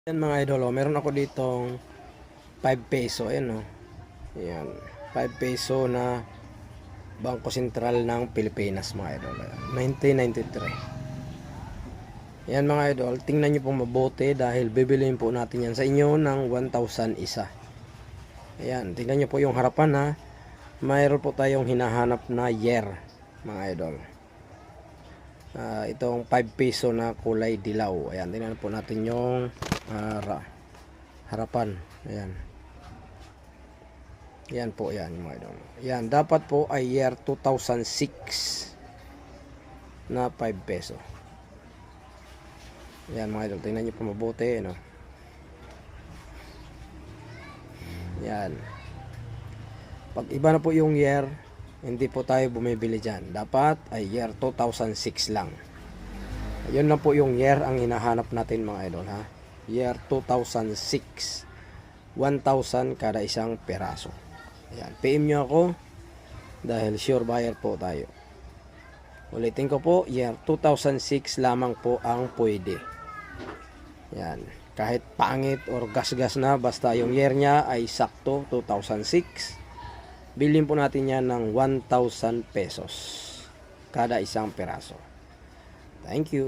Yan mga idol, oh, meron ako ditong 5 peso, ayan oh. Ayan, 5 peso na Bangko Sentral ng Pilipinas mga idol. Ayan, 1993. Yan mga idol, tingnan nyo pong mabuti dahil bibiliin po natin yan sa inyo ng 1,000 isa. Ayan, tingnan nyo po yung harapan ha. Mayroon po tayong hinahanap na year mga idol. Itong 5 peso na kulay dilaw. Ayan, tingnan po natin yung harapan. Ayan. Yan po yan mga idol. Yan, dapat po ay year 2006 na 5 peso. Yan mga idol, tingnan nyo po mabuti, no? Yan. Pag iba na po yung year, hindi po tayo bumibili dyan. Dapat ay year 2006 lang. Yun na po yung year ang hinahanap natin mga idol ha. Year 2006. 1,000 kada isang peraso. Ayan. PM nyo ako dahil sure buyer po tayo. Ulitin ko po, year 2006 lamang po ang pwede. Yan. Kahit pangit or gas-gas na, basta yung year niya ay sakto 2006. Bilhin po natin yan ng 1,000 pesos kada isang peraso. Thank you.